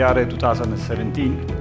Yare 2017.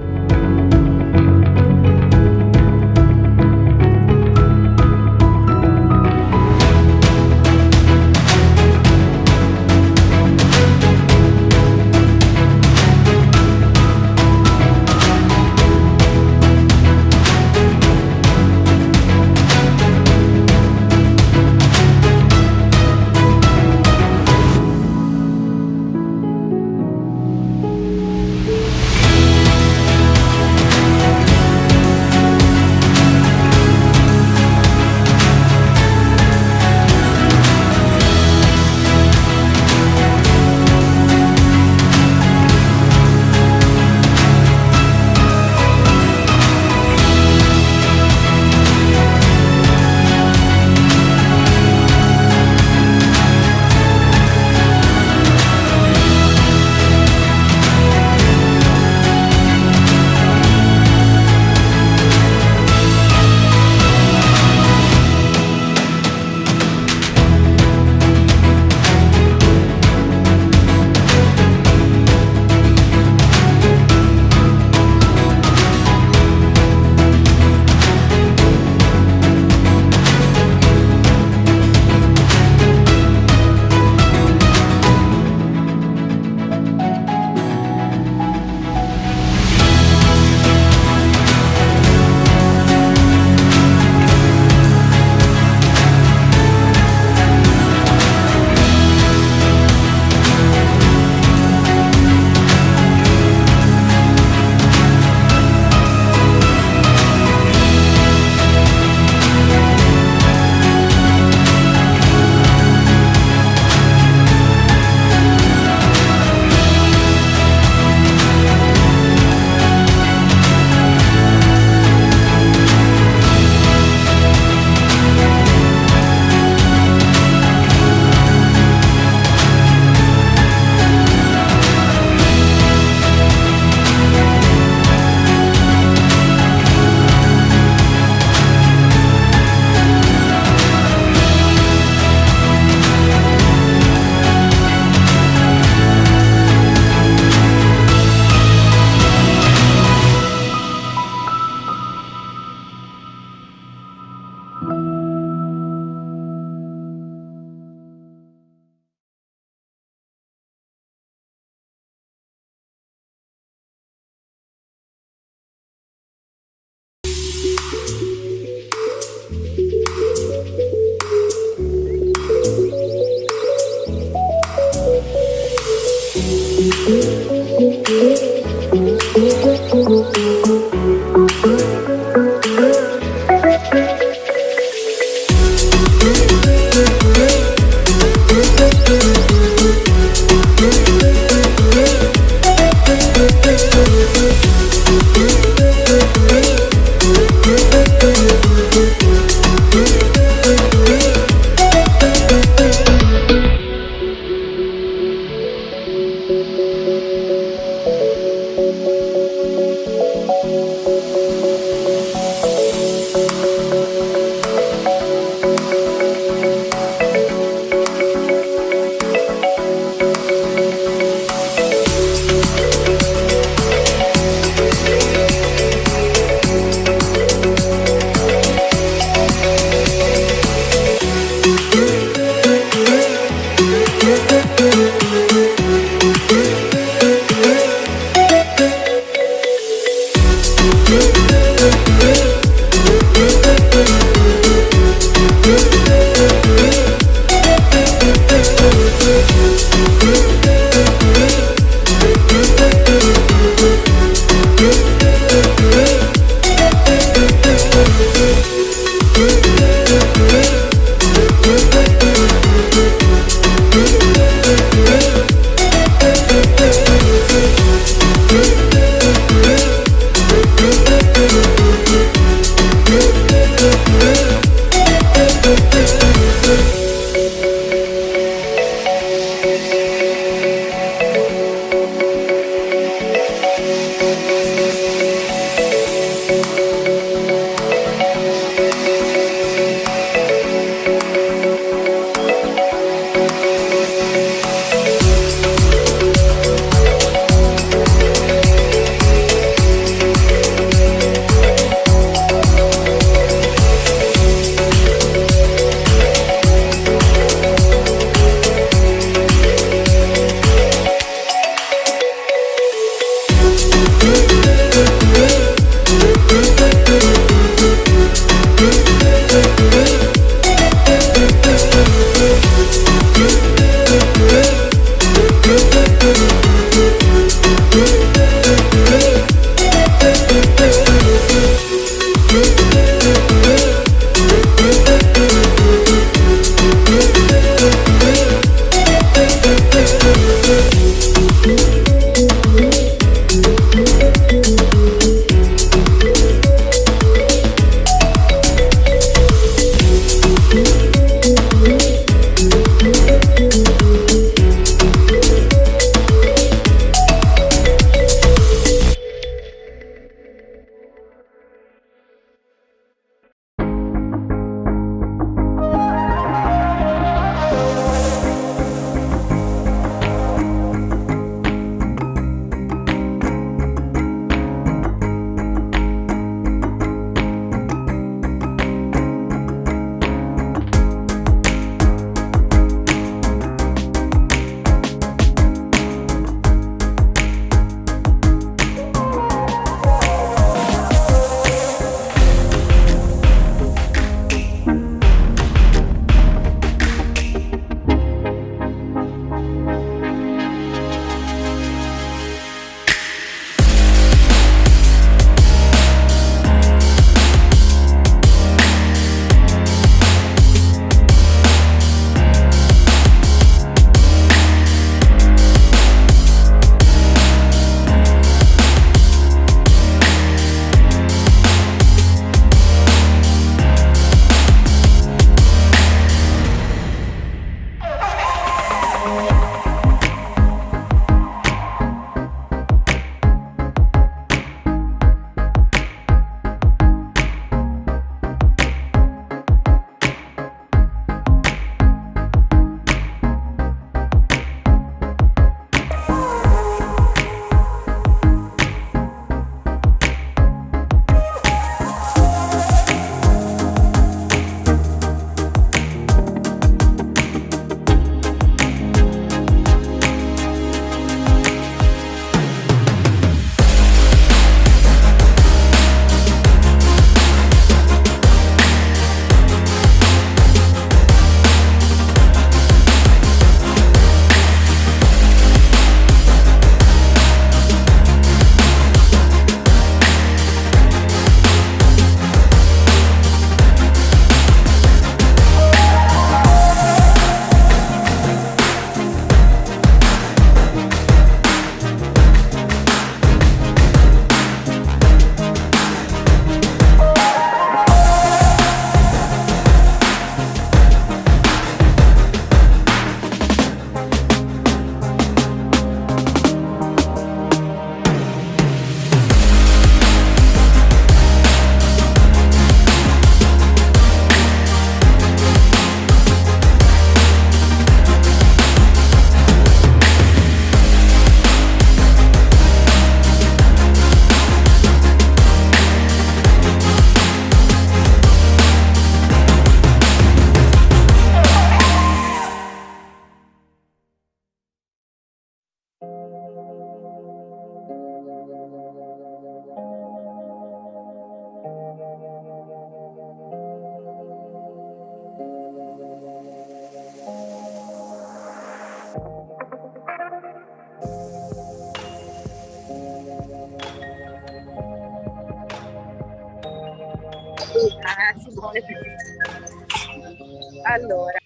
Allora,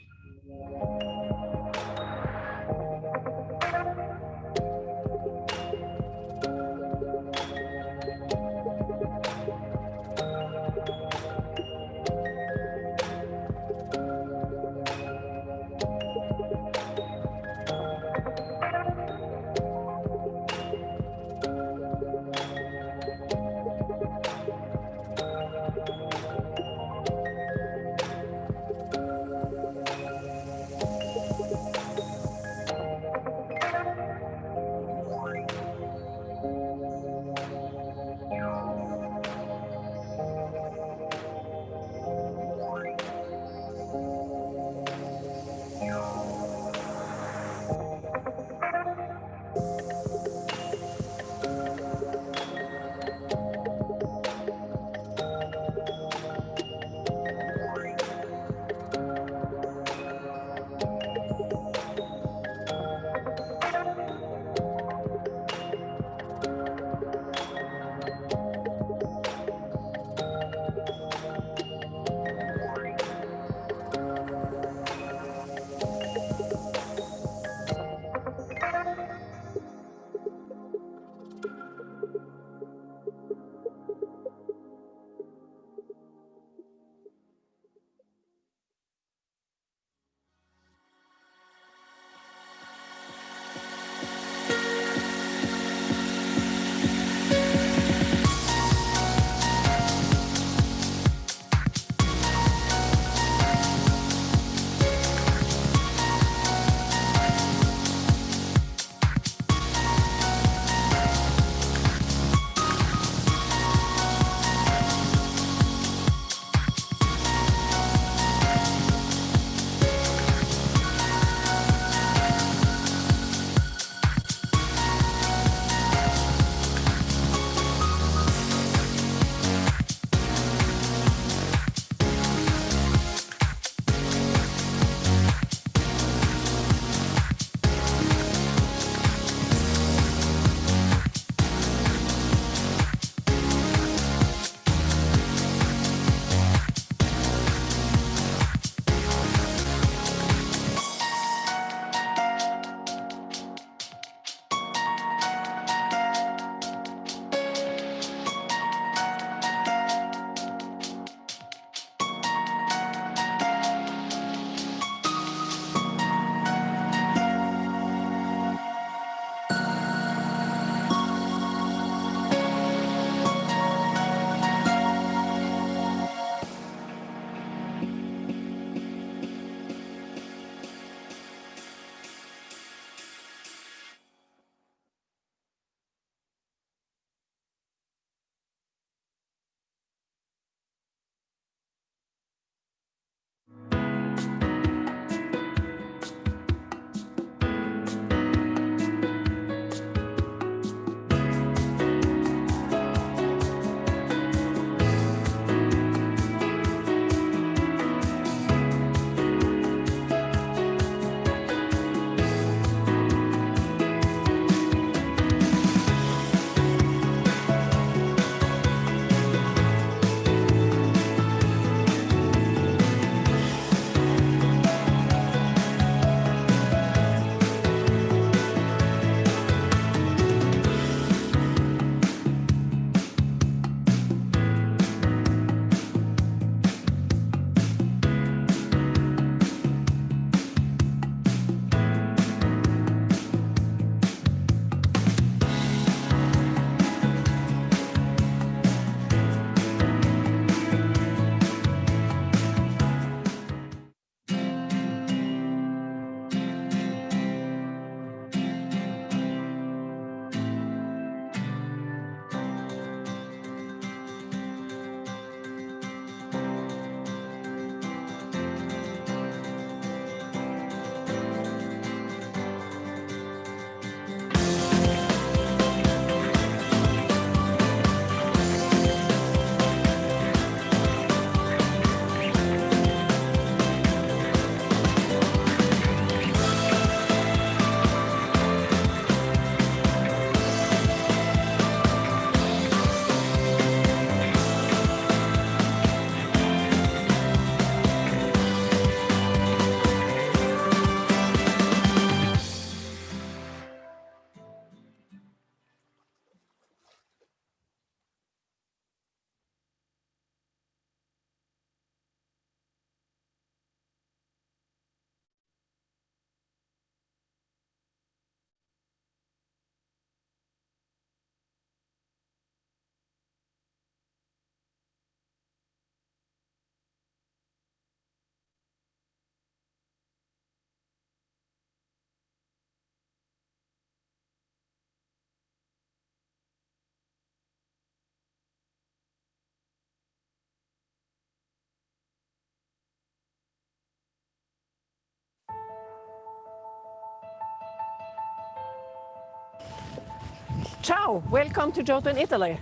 Ciao, welcome to Giotto in Italy.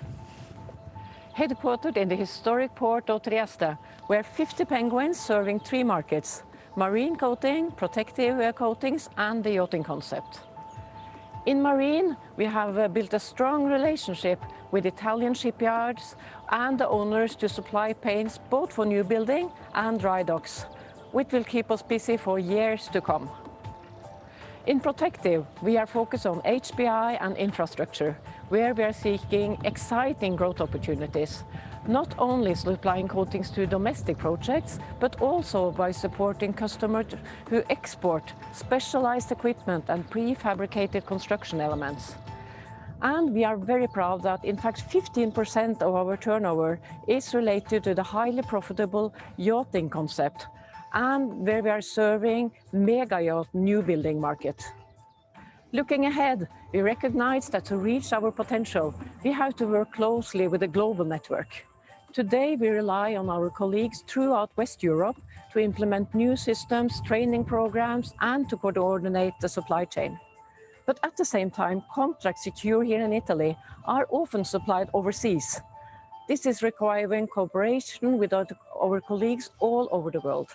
Headquartered in the historic port of Trieste, where 50 penguins serving 3 markets: marine coating, protective coatings and the yachting concept. In marine, we have built a strong relationship with Italian shipyards and the owners to supply paints both for new building and dry docks, which will keep us busy for years to come. In protective, we are focused on HPI and infrastructure, where we are seeking exciting growth opportunities, not only supplying coatings to domestic projects, but also by supporting customers who export specialized equipment and prefabricated construction elements. And we are very proud that, in fact, 15% of our turnover is related to the highly profitable yachting concept, and where we are serving mega yacht new building market. Looking ahead, we recognize that to reach our potential, we have to work closely with a global network. Today, we rely on our colleagues throughout West Europe to implement new systems, training programs, and to coordinate the supply chain. But at the same time, contracts secured here in Italy are often supplied overseas. This is requiring cooperation with our colleagues all over the world.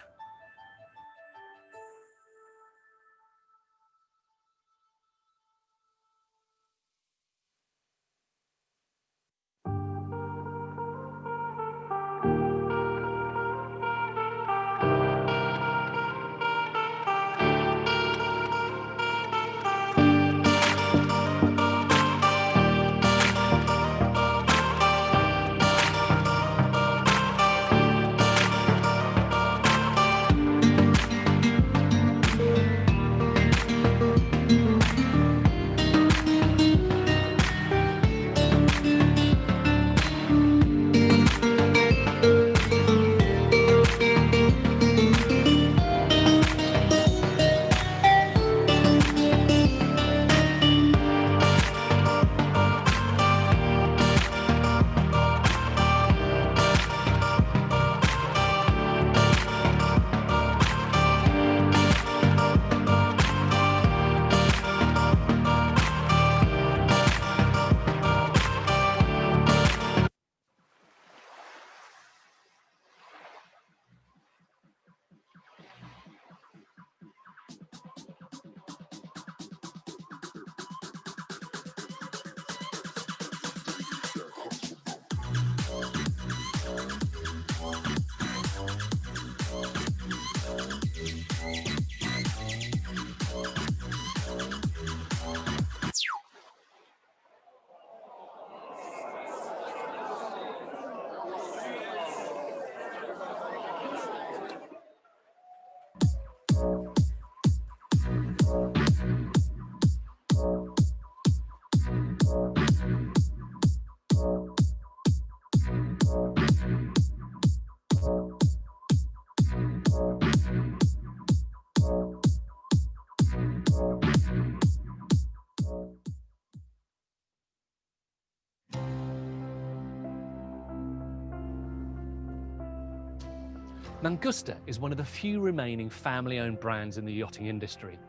Mangusta is one of the few remaining family-owned brands in the yachting industry.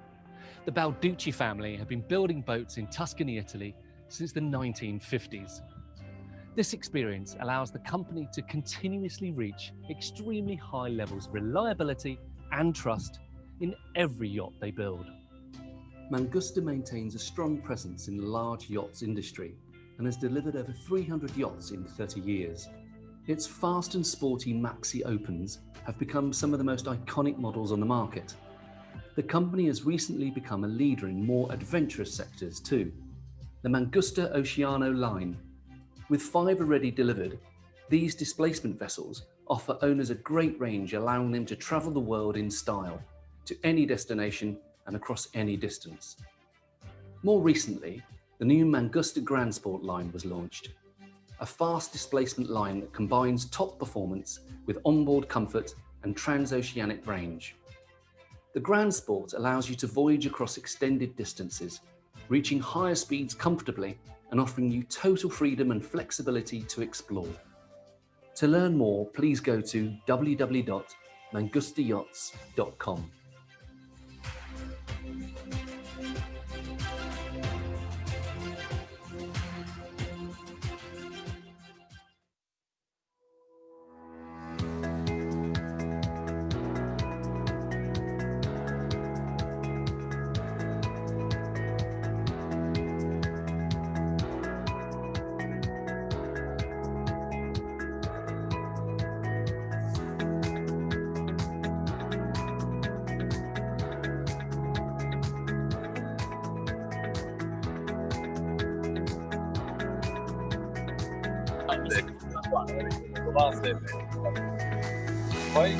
The Balducci family have been building boats in Tuscany, Italy since the 1950s. This experience allows the company to continuously reach extremely high levels of reliability and trust in every yacht they build. Mangusta maintains a strong presence in the large yachts industry and has delivered over 300 yachts in 30 years. Its fast and sporty Maxi Opens have become some of the most iconic models on the market. The company has recently become a leader in more adventurous sectors too. The Mangusta Oceano line. With 5 already delivered, these displacement vessels offer owners a great range, allowing them to travel the world in style, to any destination and across any distance. More recently, the new Mangusta Grand Sport line was launched, a fast displacement line that combines top performance with onboard comfort and transoceanic range. The Grand Sport allows you to voyage across extended distances, reaching higher speeds comfortably and offering you total freedom and flexibility to explore. To learn more, please go to www.mangustayachts.com. Poi?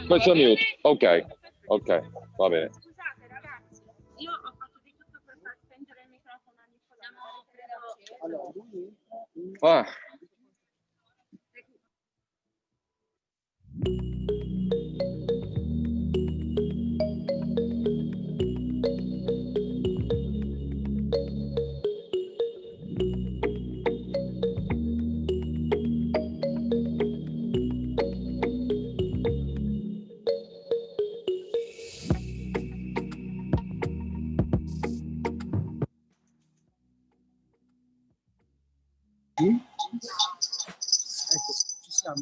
Questo è mute, ok, va bene. Scusate ragazzi, io ho fatto di tutto per far spengere il microfono a Nicolò. Ah.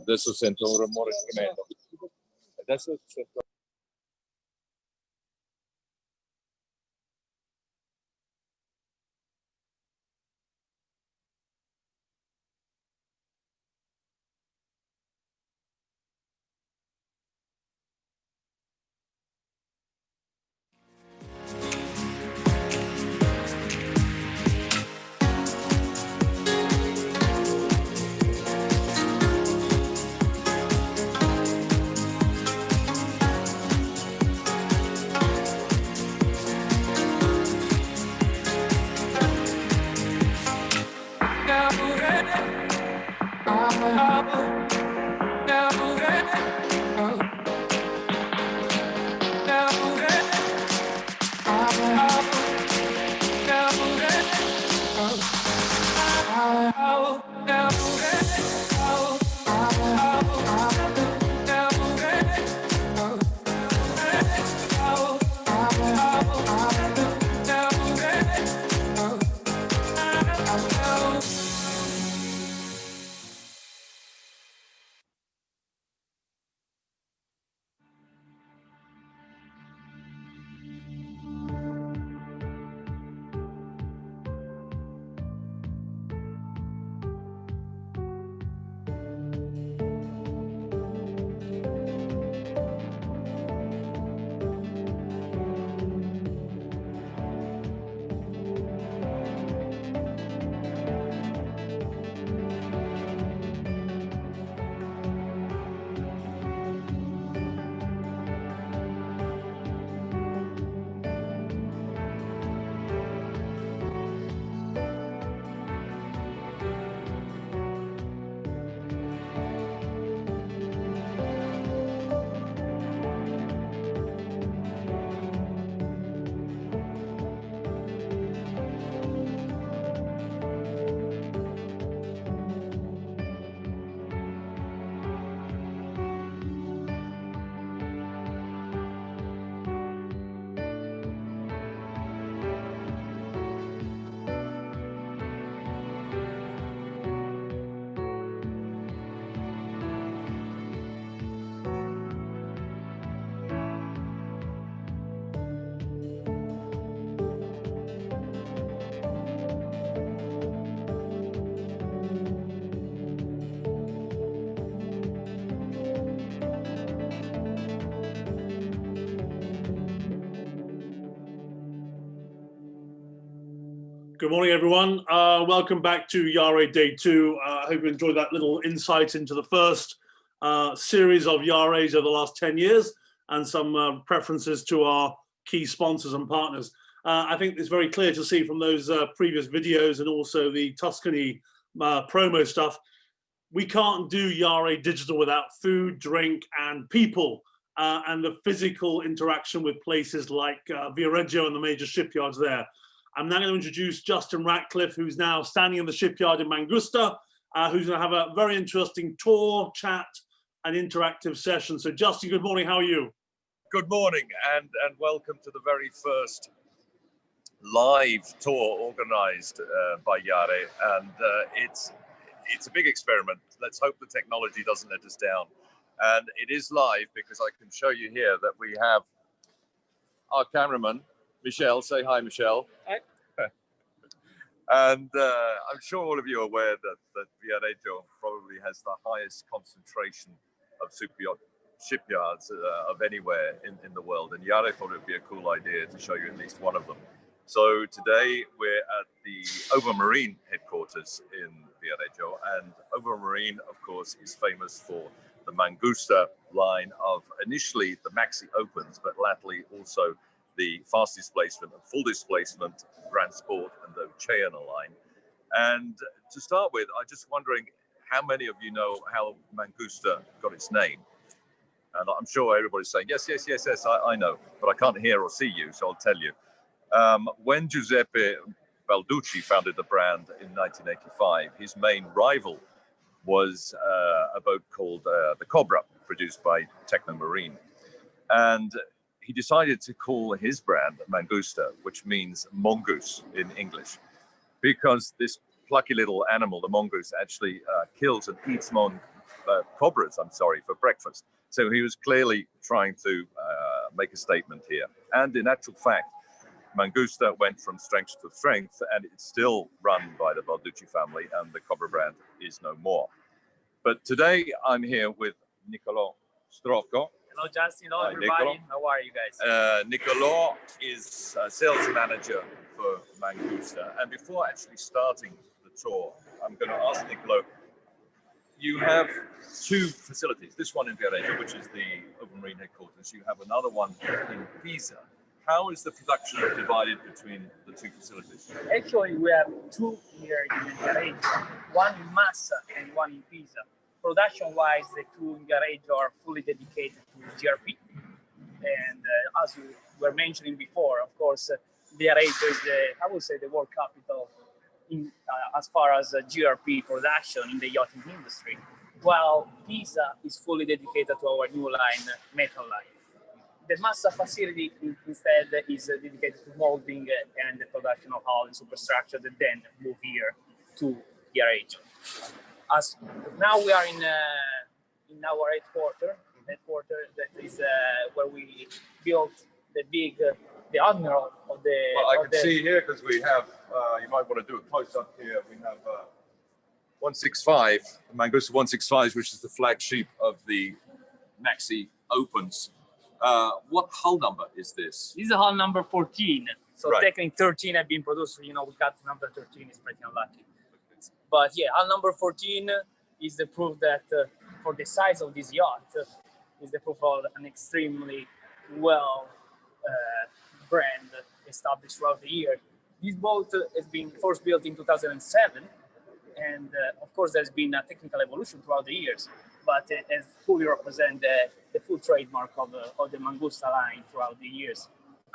Adesso sento un rumore tremendo. Adesso sento... Good morning, everyone. Welcome back to Yare Day 2. I hope you enjoyed that little insight into the first series of Yares over the last 10 years and some preferences to our key sponsors and partners. I think it's very clear to see from those previous videos and also the Tuscany promo stuff, we can't do Yare Digital without food, drink, and people, and the physical interaction with places like Viareggio and the major shipyards there. I'm now going to introduce Justin Ratcliffe, who's now standing in the shipyard in Mangusta, who's going to have a very interesting tour, chat, and interactive session. So Justin, good morning, how are you? Good morning, and welcome to the very first live tour organized by Yare. And it's a big experiment. Let's hope the technology doesn't let us down. And it is live because I can show you here that we have our cameraman, Michelle. Say hi, Michelle. Hi. And I'm sure all of you are aware that Viareggio probably has the highest concentration of shipyards of anywhere in the world. And Yare thought it would be a cool idea to show you at least one of them. So today we're at the Overmarine headquarters in Viareggio. And Overmarine, of course, is famous for the Mangusta line of initially the Maxi Opens, but latterly also the fast displacement and full displacement Grand Sport and the Oceana line. And to start with, I'm just wondering how many of you know how Mangusta got its name? And I'm sure everybody's saying, yes, I know, but I can't hear or see you, so I'll tell you. When Giuseppe Balducci founded the brand in 1985, his main rival was a boat called the Cobra, produced by Technomarine. And he decided to call his brand Mangusta, which means mongoose in English, because this plucky little animal, the mongoose, actually kills and eats cobras, for breakfast. So he was clearly trying to make a statement here. And in actual fact, Mangusta went from strength to strength, and it's still run by the Balducci family, and the Cobra brand is no more. But today I'm here with Nicolò Strocco. Hello, Justin. Hello, Hi, everybody. Nicolò. How are you guys? Nicolò is a sales manager for Mangusta. And before actually starting the tour, I'm going to ask Nicolò, you have two facilities. This one in Viareggio, which is the Overmarine headquarters. You have another one in Pisa. How is the production divided between the two facilities? Actually, we have two here in Viareggio, one in Massa and one in Pisa. Production-wise, the two in Viareggio are fully dedicated to GRP. And as you were mentioning before, of course, Viareggio is I would say, the world capital in as far as GRP production in the yachting industry, while Pisa is fully dedicated to our new line, metal line. The Massa facility instead is dedicated to molding and the production of hull and superstructure that then move here to Viareggio. As now we are in our headquarters that is where we built the admiral of the. Well, I can see here because we have. You might want to do a close up here. We have 165, Mangusta 165, which is the flagship of the Maxi Opens. What hull number is this? This is hull number 14. So right. Technically 13 have been produced. We got number 13. Is pretty unlucky. But yeah, hull number 14 is the proof that for the size of this yacht, is the proof of an extremely well brand established throughout the year. This boat has been first built in 2007, and of course there's been a technical evolution throughout the years, but it has fully represent the full trademark of the Mangusta line throughout the years.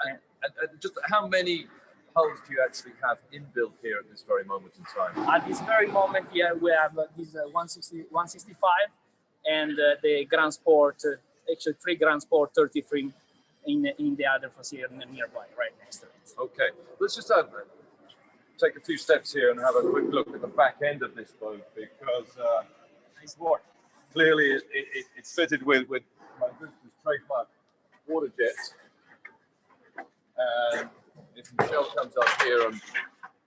And just how many hulls do you actually have inbuilt here at this very moment in time? At this very moment, yeah, we have this 165 and the Grand Sport, actually 3 Grand Sport 33 in the other facility nearby, right next to it. Okay, let's just take a few steps here and have a quick look at the back end of this boat, because Nice work. clearly it's fitted with Mangusta's trademark water jets. And if Michelle comes up here and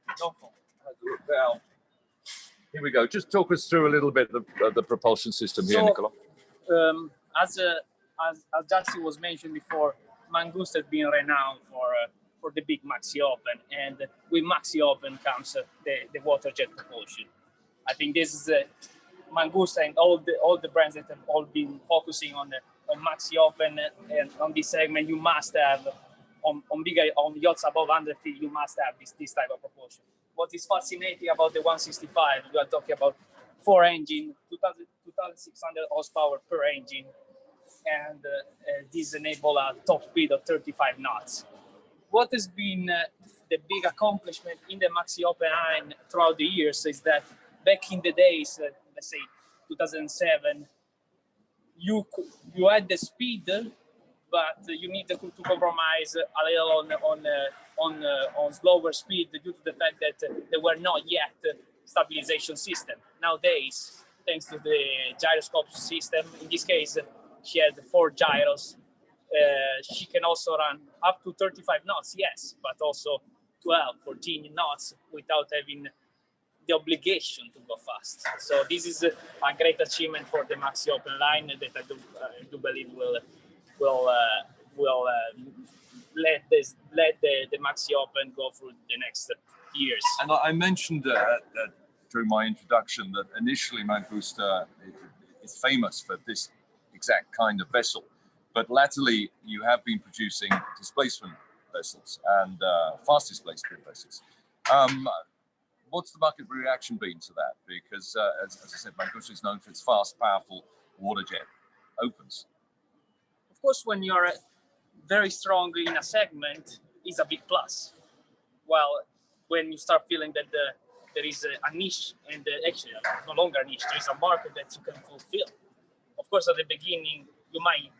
has a look down, here we go. Just talk us through a little bit of the propulsion system here, Nicolò. As Justin was mentioned before, Mangusta has been renowned for the big Maxi Open, and with Maxi Open comes the water jet propulsion. I think this is Mangusta and all the brands that have all been focusing on Maxi Open and on this segment. You must have on yachts above 100 feet. You must have this type of propulsion. What is fascinating about the 165? We are talking about 4-engine, 2,600 horsepower per engine, and this enable a top speed of 35 knots. What has been the big accomplishment in the Maxi Open line throughout the years is that back in the days, let's say 2007, you had the speed, but you need to compromise a little on slower speed due to the fact that there were not yet stabilization system. Nowadays, thanks to the gyroscope system, in this case, she had 4 gyros. She can also run up to 35 knots, yes, but also 12, 14 knots without having the obligation to go fast. So this is a great achievement for the Maxi Open line that I do believe will let the Maxi Open go through the next years. And I mentioned during my introduction that initially Mangusta is famous for this exact kind of vessel, but latterly you have been producing displacement vessels and fast displacement vessels. What's the market reaction been to that? Because as I said, Mangusta is known for its fast, powerful water jet opens. Of course, when you're very strong in a segment, is a big plus. Well, when you start feeling that there is a niche, and actually no longer a niche, there is a market that you can fulfill. Of course, at the beginning, you might,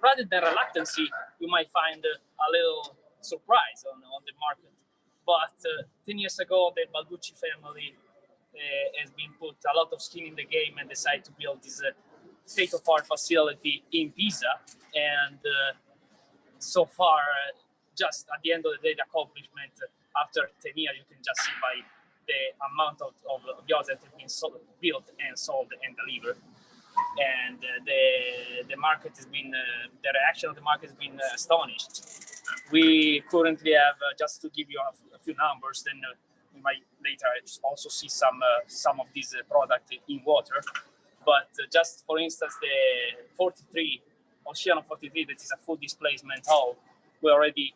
rather than reluctancy, you might find a little surprise on the market. But 10 years ago, the Balducci family has been put a lot of skin in the game and decided to build this state-of-art facility in Pisa. And so far, just at the end of the day, the accomplishment after 10 years, you can just see by the amount of yachts that have been built and sold and delivered. And the market has been, the reaction of the market has been astonished. We currently have, just to give you a few numbers, then we might later also see some of these products in water. But just for instance, the 43, Oceano 43, that is a full displacement hull, we're already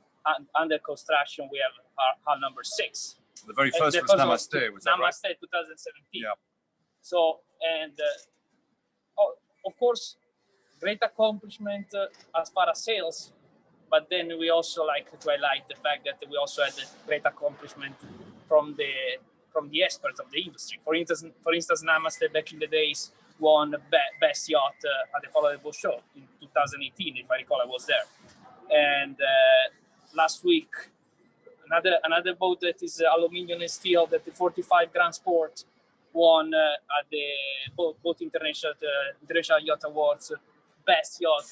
under construction. We have our hull number 6. The very first was Namaste, was that right? Namaste 2017. Yeah. So, and of course, great accomplishment as far as sales, but then we also like to highlight the fact that we also had a great accomplishment from the experts of the industry. For instance, Namaste back in the days won best yacht at the Follow the Boat show in 2018, if I recall, I was there. And last week, another boat that is aluminium and steel, that the 45 Grand Sport won at the both international yacht awards, best yacht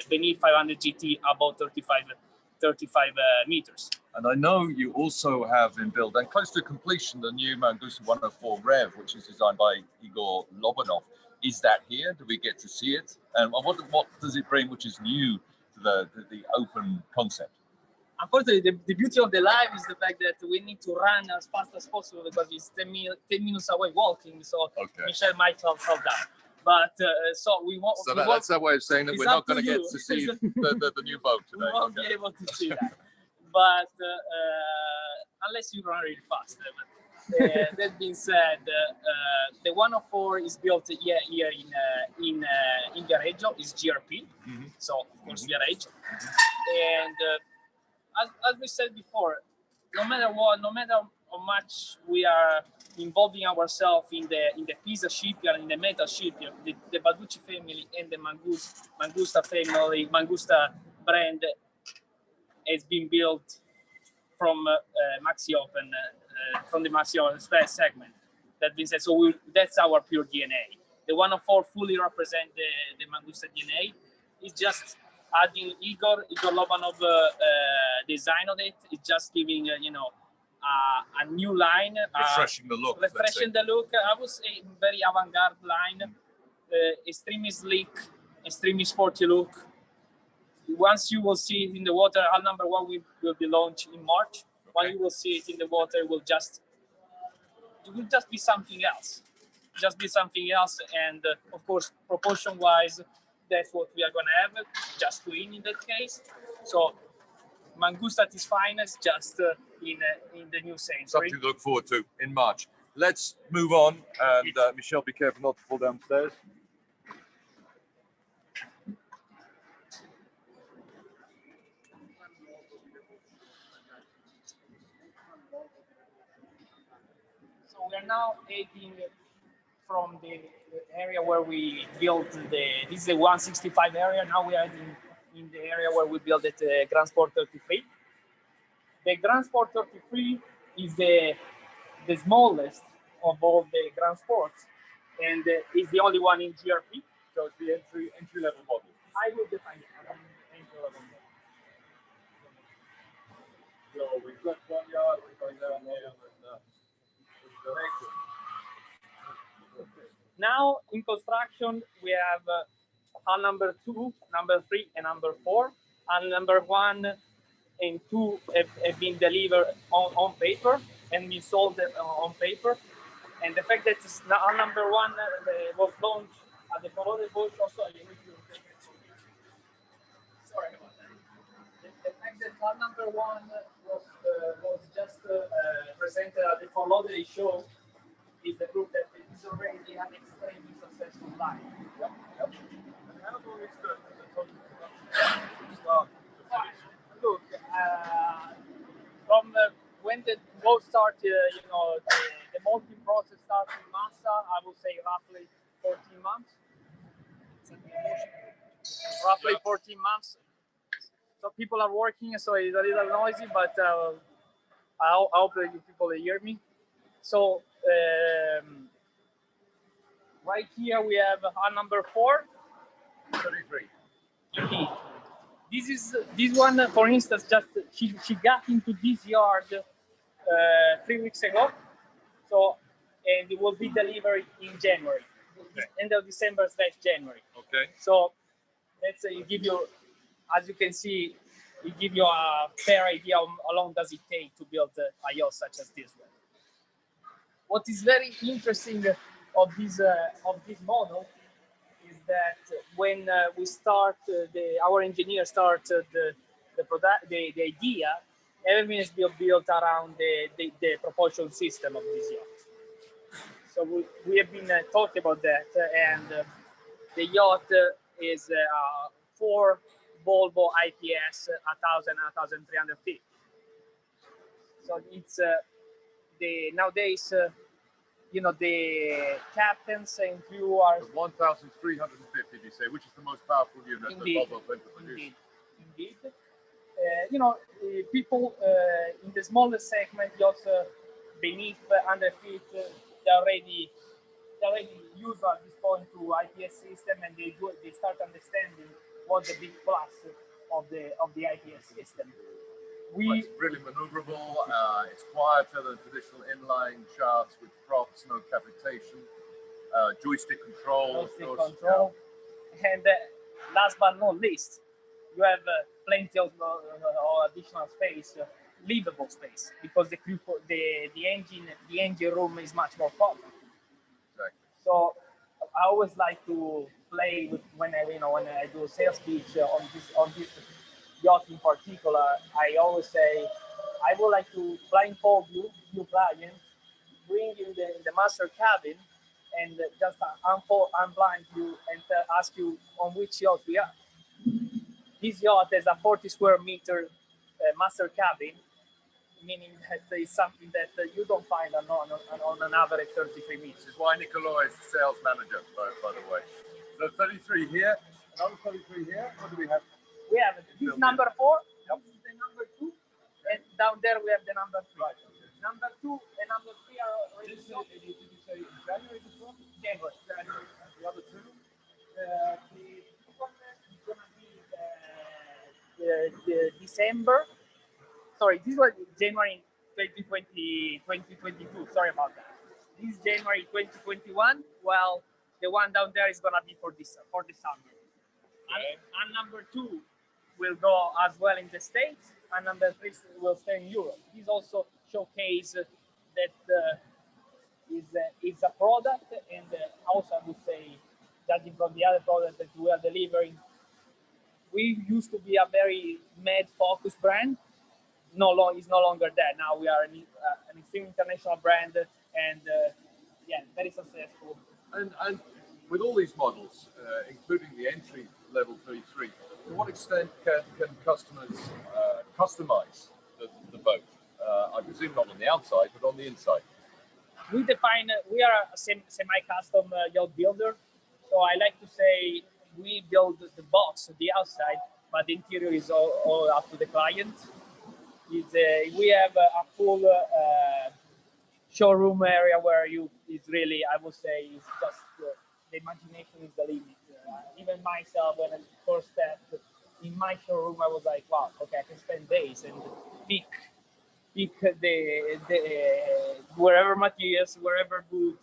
beneath 500 GT, about 35 meters. And I know you also have in build and close to completion the new Mangusta 104 Rev, which is designed by Igor Lobanov. Is that here? Do we get to see it? And what does it bring, which is new to the open concept? Unfortunately, the beauty of the live is the fact that we need to run as fast as possible because it's 10 minutes away walking. So okay. Michelle might fall down. But so we want. So that's that way of saying that we're not going to get to see the new boat today. We won't be able to see that. But unless you run really fast. That being said, the 104 is built here in Viareggio, is GRP. Mm-hmm. So of course Viareggio. And as we said before, no matter how much we are involving ourselves in the Pisa shipyard, in the metal shipyard, the Balducci family and the Mangusta family, Mangusta brand has been built from Maxi Open, from the Maxi Open segment. That being said, so that's our pure DNA. The 104 fully represents the Mangusta DNA. It's just adding Igor Lobanov design on it. It's just giving a new line, refreshing the look. The look. I would say very avant-garde line, extremely sleek, extremely sporty look. once you will see it in the water, hull number one will be launched in March. When you will see it in the water, it will just be something else. Just be something else. And of course, proportion-wise, that's what we are going to have, just twin in that case. So Mongoose at its finest, just in the new century. Something to look forward to in March. Let's move on, and Michelle, be careful not to fall downstairs. So we are now heading from the area where we built this is the 165 area. Now we are in the area where we built the Grand Sport 33. The Grand Sport 33 is the smallest of all the Grand Sports, and is the only one in GRP. So it's the entry level model. I will define it. Entry level model. So we've got 1 yard, we're going down here, and Now in construction we have hull number 2, number 3, and number 4. And number 1 and 2 have been delivered on paper and been sold on paper. And the fact that hull number 1 was launched at the Colore Bosch also. Sorry about that. The fact that hull number 1 was just presented at the Colore show is the proof that it is already an extremely successful line. Yep. And how long is the total production start to finish? Look, from when the boat started, the molting process starts in Massa, I would say roughly 14 months. Roughly 14 months. So people are working, so it's a little noisy, but I hope that you people hear me. So right here we have hull number 4. 33. Indeed. This one, for instance, just she got into this yard 3 weeks ago. So, and it will be delivered in January, end of December / January. Okay. So let's say give you, as you can see, it give you a fair idea of how long does it take to build a yacht such as this one. What is very interesting of this model is that when we start, our engineers start the idea, everything is built around the propulsion system of this yacht. So we have been talking about that, and the yacht is 4 Volvo IPS 1000 and 1300 feet. So it's nowadays. The captains and crew are 1,350, you say, which is the most powerful unit that Volvo can produce. Indeed. People in the smallest segment, yachts beneath, under feet, they already used at this point to IPS system, and they start understanding what the big plus of the IPS system. It's really maneuverable. It's quieter than traditional inline shafts with props, no cavitation, joystick control. And last but not least, you have plenty of additional space, livable space, because the engine room is much more common. Exactly. So I always like to play with when I do a sales pitch on this yacht in particular. I always say I would like to blindfold you, client, bring you in the master cabin, and just unblind you and ask you on which yacht we are. This yacht has a 40 square meter master cabin, meaning that it's something that you don't find on an average 33 meters. This is why Nicolò is the sales manager, by the way. So 33 here, another 33 here. What do we have? We have this number 4, this is the number 2, and down there we have the number 3. Right. Number 2 and number 3 are already sold. Did you say January this one? January. The other 2? The one is going to be December. Sorry, this was January 2022. Sorry about that. This is January 2021. Well, the one down there is going to be for the summer. Okay. And number 2, will go as well in the States, and number 3 will stay in Europe. This also showcase that is a product, and also I would say, judging from the other product that we are delivering, we used to be a very med-focused brand. It's no longer that. Now we are an extreme international brand, and very successful. And with all these models, including the entry level 33, to what extent can customers customize the boat? I presume not on the outside, but on the inside. We are a semi-custom yacht builder. So I like to say we build the box, the outside, but the interior is all up to the client. We have a full showroom area where it's really, I would say, it's just the imagination is the limit. Even myself, when I first stepped in my showroom, I was like, wow, okay, I can spend days and pick the wherever materials, wherever wood,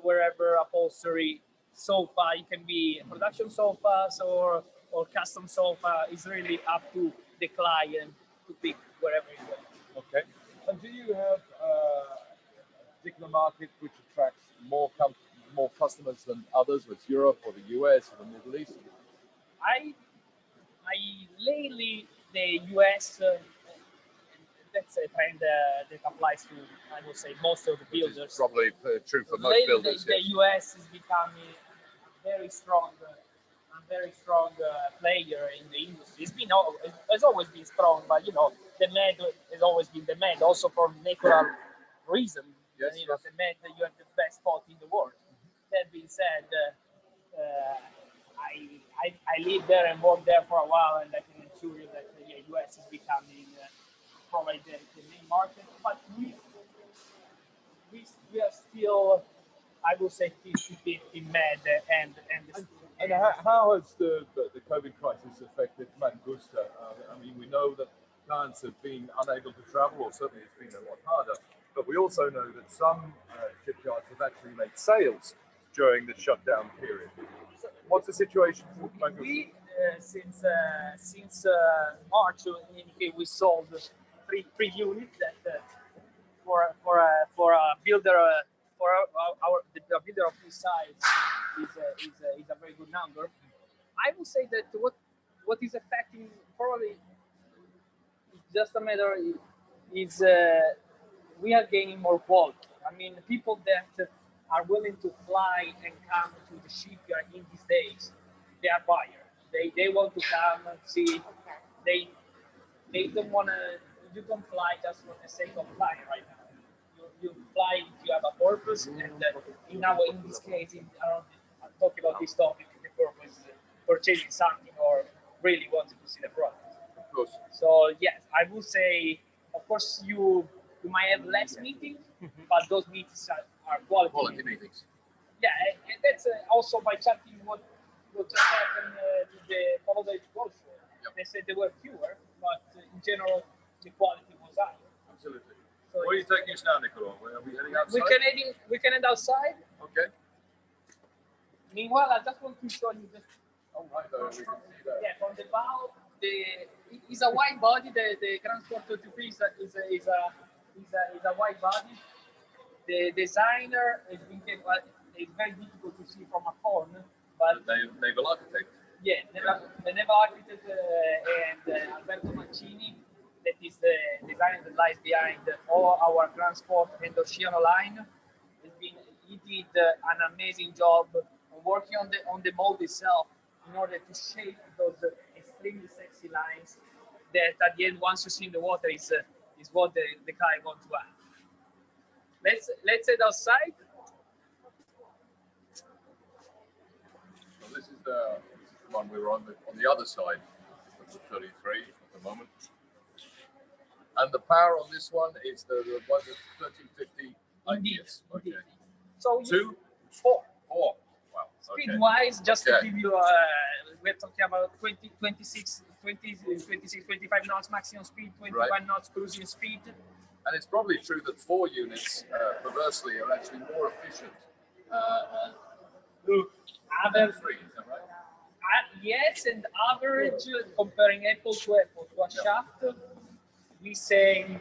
wherever upholstery, sofa. It can be production sofas or custom sofa. It's really up to the client to pick wherever you want. Okay. And do you have a particular market which attracts more customers than others, whether it's Europe or the US or the Middle East? I lately the US. That's a trend that applies to, I would say, most of the builders. Probably true for most lately, builders. The US is becoming a very strong player in the industry. It's always been strong, but the med has always been the med, also for natural reason. Yes, The med, you have the best spot in the world. That being said, I live there and work there for a while, and I can assure you that the US is becoming probably the main market. But we are still, I would say, 50-50 med and how has the COVID crisis affected Mangusta? I mean, we know that clients have been unable to travel, or certainly it's been a lot harder. But we also know that some shipyards have actually made sales during the shutdown period. What's the situation for Mangusta? We since March, we sold three units that for a builder the builder of this size is a very good number. I would say that what is affecting probably just a matter is we are gaining more quality. I mean, the people that are willing to fly and come to the shipyard in these days, they are buyers. They want to come and see. They don't want to. You don't fly just for the sake of flying right now. You fly if you have a purpose, and in this case, I'm talking about this topic. The purpose is purchasing something or really wanting to see the product. Of course. So yes, I would say, of course, you might have less meetings, but those meetings are quality meetings. Yeah, and that's also by checking what just happened to the holiday golf show. Yep. They said there were fewer, but in general, the quality was high. Absolutely. So where are you taking us now, Nicola? Are we heading outside? We can head outside. Okay. Meanwhile, I just want to show you this. Oh, right, we can see that. Yeah, from the bow, it's a wide body. The Transport 33 is a wide body. The designer is it's very difficult to see from a phone, but the naval architect. Yeah, the naval architect and Alberto Mancini, that is the designer that lies behind all our transport and Oceano line. He did an amazing job working on the mold itself in order to shape those extremely sexy lines that at the end, once you see in the water, is what the client wants to have. Let's head outside. So this is the one we were on the other side of the 33 at the moment. And the power on this one is the one that's 1350 IPS. Okay. So four. Wow. Speed-wise, just to give you, we're talking about 25 knots maximum speed, 21 knots cruising speed. And it's probably true that 4 units, perversely, are actually more efficient. Other 3, is that right? Yes, and average, comparing apple to a shaft, we say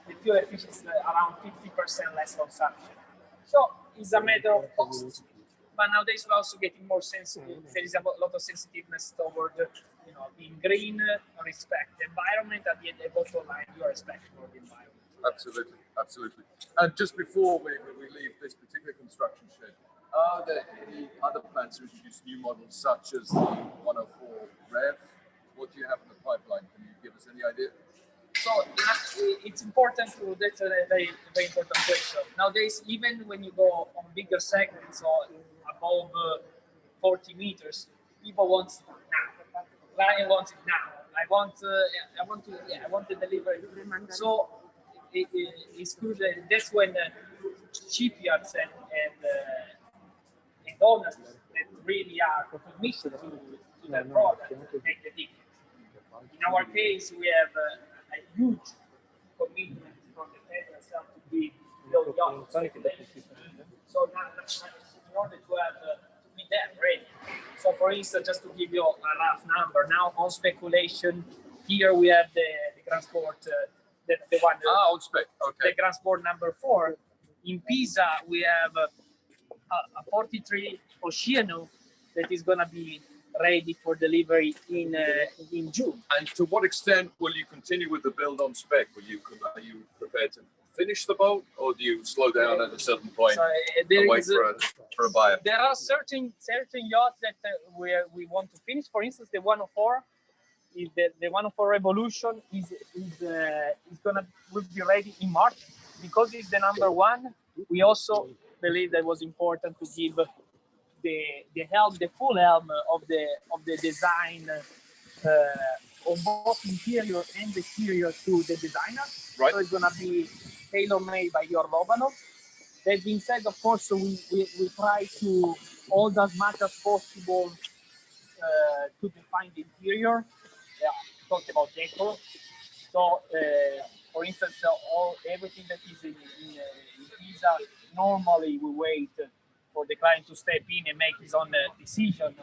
the fuel efficiency is around 50% less consumption. So it's a matter of cost, but nowadays we're also getting more sensitive. There is a lot of sensitiveness toward, being green, respect the environment. At the end, the bottom line, you are respecting for the environment. Absolutely, absolutely. And just before we leave this particular construction shed, are there any other plans to introduce new models such as the 104 Rev? What do you have in the pipeline? Can you give us any idea? So it's important that's a very, very important question. Nowadays, even when you go on bigger segments or above 40 meters, people want it now. Client wants it now. I want to deliver it. So it's good. That's when shipyards and owners that really are committed to that product make the difference. In our case, we have a huge commitment from the federal itself to be built yachts. So now, in order to have to be that ready. So, for instance, just to give you a rough number, now on speculation, here we have the Grand Sport, the one. On spec. Okay. The Grand Sport number 4. In Pisa, we have a 43 Oceano that is going to be ready for delivery in June. And to what extent will you continue with the build on spec? Are you prepared to finish the boat, or do you slow down at a certain point So, and wait for a buyer? There are certain yachts that we want to finish. For instance, the 104 is the 104 Revolution will be ready in March because it's the number 1. We also believe that it was important to give the full helm of the design on both interior and exterior to the designer. Right. So it's gonna be tailor-made by Yare. That being said, of course, we try to hold as much as possible to define the interior. Talk about decor. So, for instance, everything that is in Pisa, normally we wait for the client to step in and make his own decision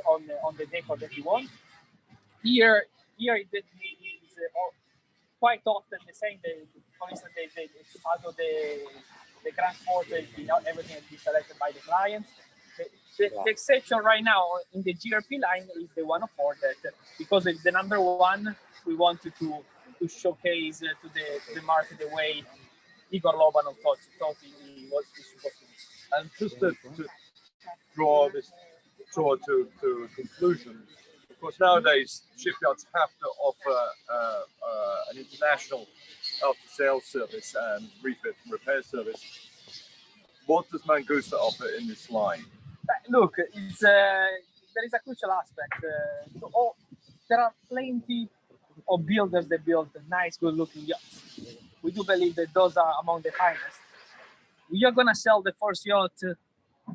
on the decor that he wants. Here it's quite often the same. For instance, the Grand Sport, everything has been selected by the clients. The exception right now in the GRP line is the 104 that, because it's the number 1, we wanted to showcase to the market the way Igor Lobanov thought he was supposed to be. And just to draw this tour to a conclusion, of course, nowadays shipyards have to offer an international after-sales service and refit and repair service. What does Mangusta offer in this line? Look, there is a crucial aspect. There are plenty of builders that build nice, good-looking yachts. We do believe that those are among the finest. We are gonna sell the first yacht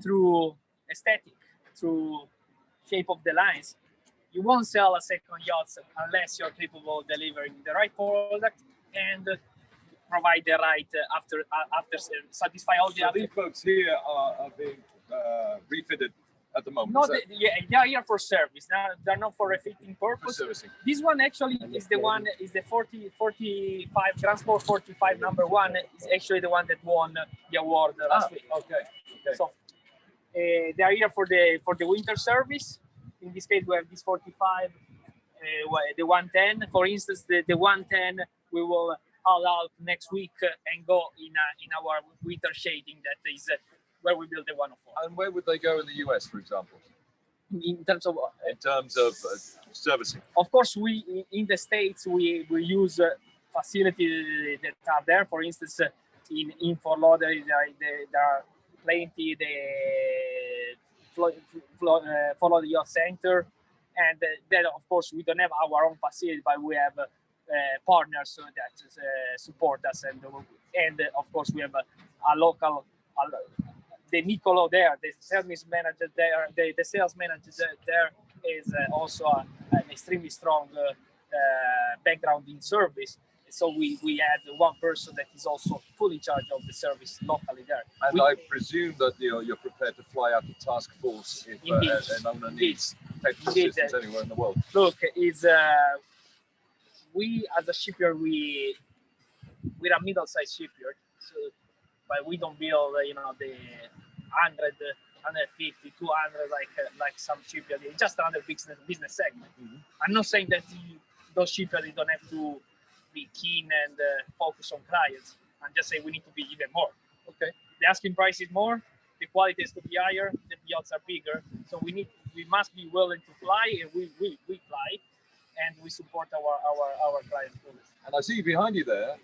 through aesthetic, through shape of the lines. You won't sell a second yacht unless you're capable of delivering the right product and provide the right after satisfy all the So other. these boats here are being refitted at the moment. They are here for service. They're not for refitting For purpose. servicing. This one actually is the 45 Transport 45 number 1 is actually the one that won the award last week. Okay. So they are here for the winter service. In this case, we have this 45, the 110. For instance, the 110 we will haul out next week and go in our winter shading. That is where we build the 104. And where would they go in the US, for example? In terms of servicing. Of course, we in the States we use facilities that are there. For instance, in Fort Lauderdale there are plenty. The Fort Lauderdale Yacht Center, and then of course we don't have our own facility, but we have partners that support us, and of course we have a local. The Nicolo there, the sales manager there, the sales manager there is also an extremely strong background in service. so we had one person that is also fully in charge of the service locally there. And I presume that you're prepared to fly out the task force if an owner needs technical assistance anywhere in the world. Look, we as a shipyard, we're a middle-sized shipyard, so but we don't build the 100, 150, 200 like some shipyards. It's just another business segment. I'm not saying that those shipyards don't have to be keen and focus on clients. I'm just saying we need to be even more. Okay. The asking price is more, the quality has to be higher, the yachts are bigger, so we must be willing to fly, and we fly, and we support our clients fully. And I see behind you there,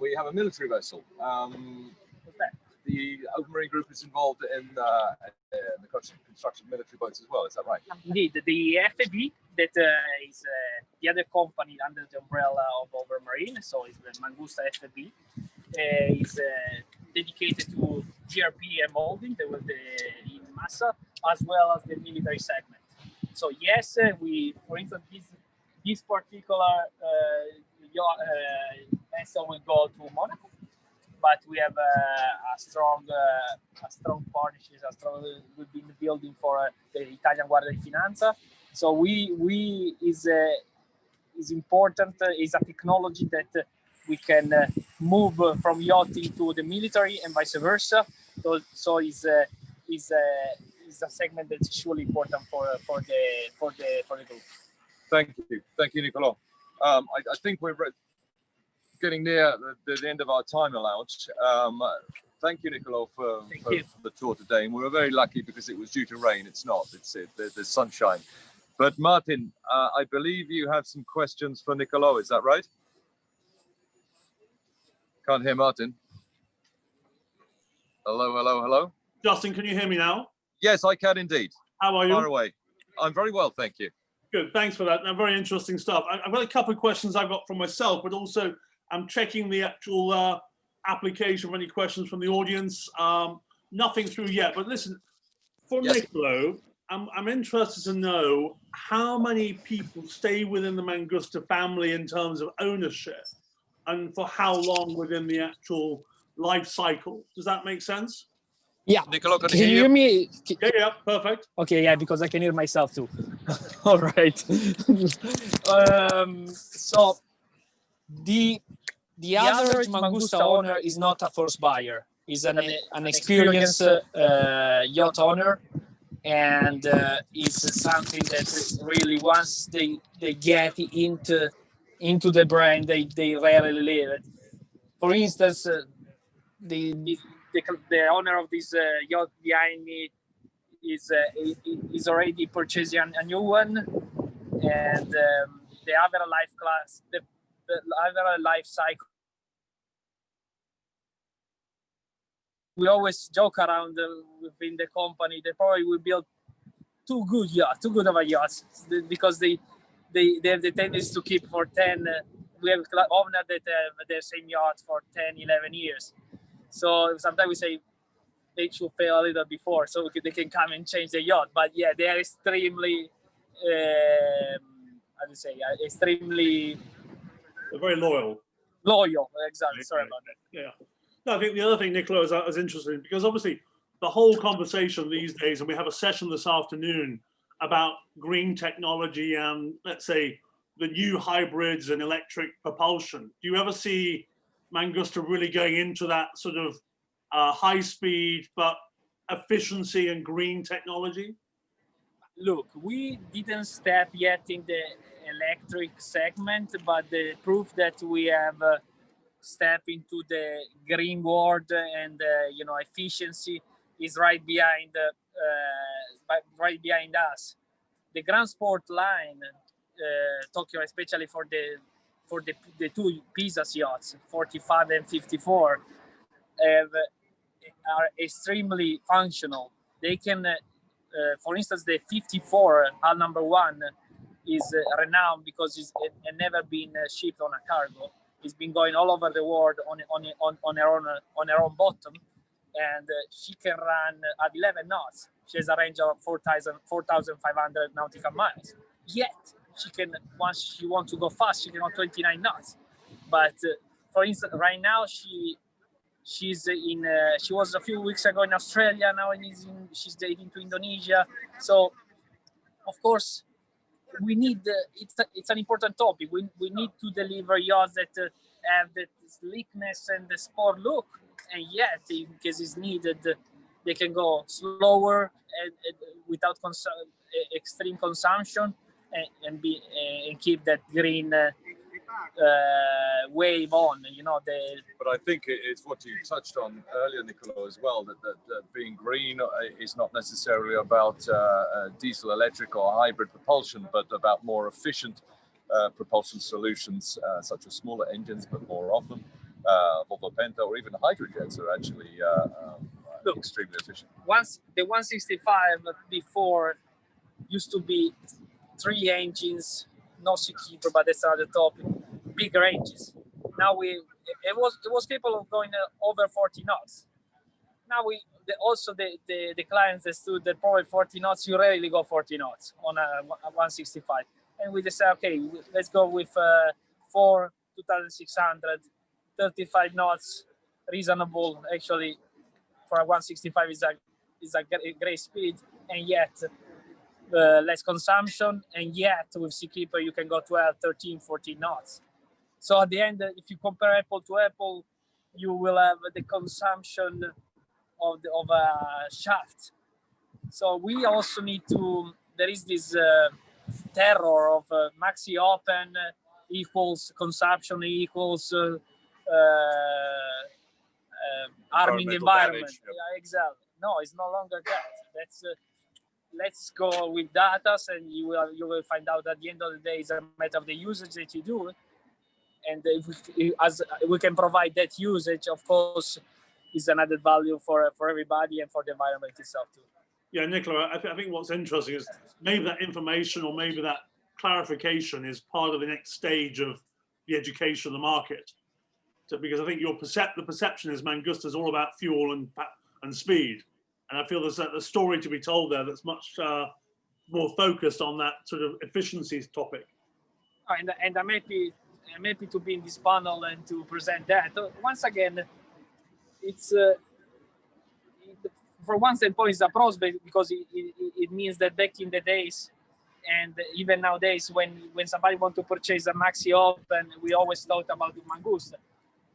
we have a military vessel. What's that? The Overmarine group is involved in the construction of military boats as well. Is that right? Indeed, the FAB that is the other company under the umbrella of Overmarine, so it's the Mangusta FAB, is dedicated to GRP and molding in Massa, as well as the military segment. So yes, for instance, this particular vessel will go to Monaco, but we have a strong partnership. We've been building for the Italian Guardia di Finanza. So is important. Is a technology that we can move from yachting to the military and vice versa. So is a segment that's surely important for the group. Thank you, Niccolo. I think we're getting near the end of our time allowance. Thank you, Niccolo, for the tour today. And we were very lucky because it was due to rain. It's not. There's sunshine. But Martin, I believe you have some questions for Niccolo. Is that right? Can't hear Martin. Hello. Justin, can you hear me now? Yes, I can indeed. How are you? Far away. I'm very well, thank you. Good, thanks for that. Very interesting stuff. I've got a couple of questions I've got for myself, but also I'm checking the actual application for any questions from the audience. Nothing through yet, but listen, for Niccolo, I'm interested to know how many people stay within the Mangusta family in terms of ownership, and for how long within the actual life cycle. Does that make sense? Yeah. Niccolo, can you hear me? Yeah, perfect. Okay, yeah, because I can hear myself too. All right. So the average Mangusta owner is not a first buyer. He's an experienced yacht owner, and it's something that really once they get into the brand, they rarely leave it. For instance, the owner of this yacht behind me is already purchasing a new one, and the average life cycle. We always joke around within the company. They probably will build too good of a yachts, because they have the tendency to keep for 10. We have owners that have the same yacht for 10, 11 years. So sometimes we say they should pay a little before so they can come and change the yacht. But yeah, they are extremely, extremely... They're very loyal. Loyal, exactly. Sorry about that. Yeah. No, I think the other thing, Niccolo, is interesting, because obviously the whole conversation these days, and we have a session this afternoon about green technology and, let's say, the new hybrids and electric propulsion. Do you ever see Mangusta really going into that sort of high speed but efficiency and green technology? Look, we didn't step yet in the electric segment, but the proof that we have stepped into the green world and efficiency is right behind us. The Grand Sport line, Tokyo, especially for the two Pisa yachts, 45 and 54, are extremely functional. They can, for instance, the 54 hull number 1 is renowned because it's never been shipped on a cargo. It's been going all over the world on her own bottom, and she can run at 11 knots. She has a range of 4,500 nautical miles. Yet she can, once she wants to go fast, she can go 29 knots. But for instance, right now she was a few weeks ago in Australia. Now she's dating to Indonesia. So of course we need it's an important topic. We need to deliver yachts that have the sleekness and the sport look, and yet in case it's needed, they can go slower and without extreme consumption, and keep that green wave on. But I think it's what you touched on earlier, Niccolo, as well, that being green is not necessarily about diesel, electric or hybrid propulsion, but about more efficient propulsion solutions, such as smaller engines, but more often Volvo Penta or even hydrojets are actually extremely efficient. Once the 165 before used to be 3 engines, no seakeeper, but that's another topic. Bigger engines. Now it was capable of going over 40 knots. Now the clients that stood at probably 40 knots, you rarely go 40 knots on a 165, and we decided, okay, let's go with 4 2600, 35 knots, reasonable actually for a 165 is a great speed, and yet less consumption, and yet with Seakeeper you can go 12, 13, 14 knots. So at the end, if you compare apple to apple, you will have the consumption of a shaft. So we also need to, there is this terror of maxi open equals consumption equals harming the environment. Yeah, exactly. No, it's no longer that. That's let's go with data, and you will find out at the end of the day it's a matter of the usage that you do. And as we can provide that usage, of course, is an added value for everybody and for the environment itself too. Yeah, Nicola, I think what's interesting is maybe that information or maybe that clarification is part of the next stage of the education of the market. So, because I think the perception is Mangusta is all about fuel and speed, and I feel there's a story to be told there that's much more focused on that sort of efficiencies topic. And I'm happy to be in this panel and to present that. Once again, it's for one standpoint, it's a pros because it means that back in the days, and even nowadays, when somebody wants to purchase a maxi open, we always thought about the Mangusta.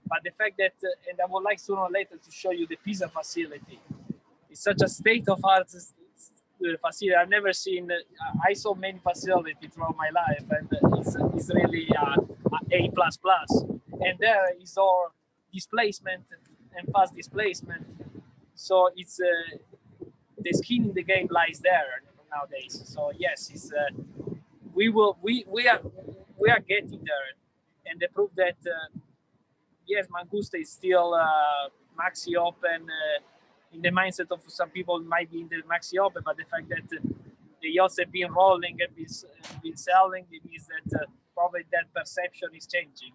But the fact that, and I would like sooner or later to show you the Pisa facility. It's such a state-of-art facility. I've never seen. I saw many facilities throughout my life, and it's really A++. And there is our displacement and fast displacement. So it's the skin in the game lies there nowadays. So yes, it's we are getting there, and the proof that yes, Mangusta is still maxi open. In the mindset of some people, might be in the maxi open, but the fact that the yachts have been rolling and been selling, it means that probably that perception is changing.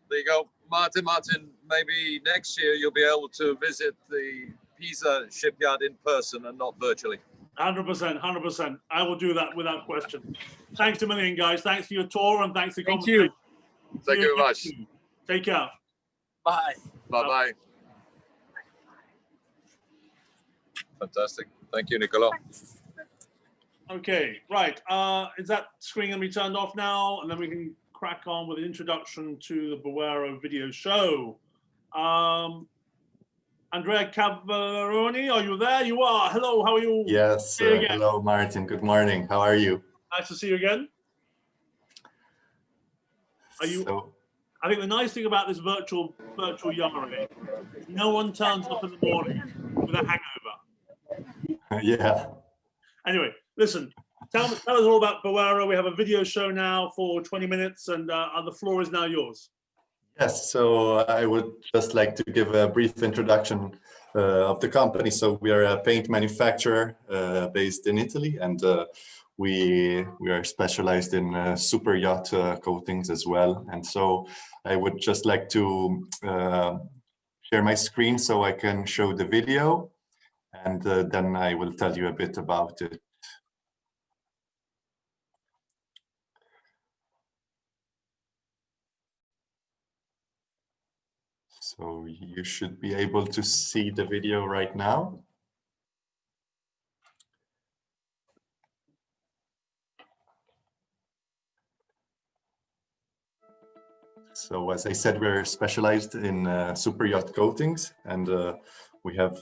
There you go, Martin. Maybe next year you'll be able to visit the Pisa shipyard in person and not virtually. 100%. I will do that without question. Thanks a million, guys. Thanks for your tour and thanks for the Thank you. Thank you very much. Take care. Bye. Bye. Fantastic. Thank you, Niccolo. Okay, right. Is that screen going to be turned off now? And then we can crack on with an introduction to the Boero video show. Andrea Cavaroni, are you there? You are. Hello, how are you? Yes, hello, Martin. Good morning. How are you? Nice to see you again. Are you? So, I think the nice thing about this virtual Yare, no one turns up in the morning with a hangover. Yeah. Anyway, listen, tell us all about Boero. We have a video show now for 20 minutes, and the floor is now yours. Yes, so I would just like to give a brief introduction of the company. So we are a paint manufacturer based in Italy, and we are specialized in super yacht coatings as well. And so I would just like to share my screen so I can show the video, and then I will tell you a bit about it. So you should be able to see the video right now. So as I said, we're specialized in super yacht coatings, and we have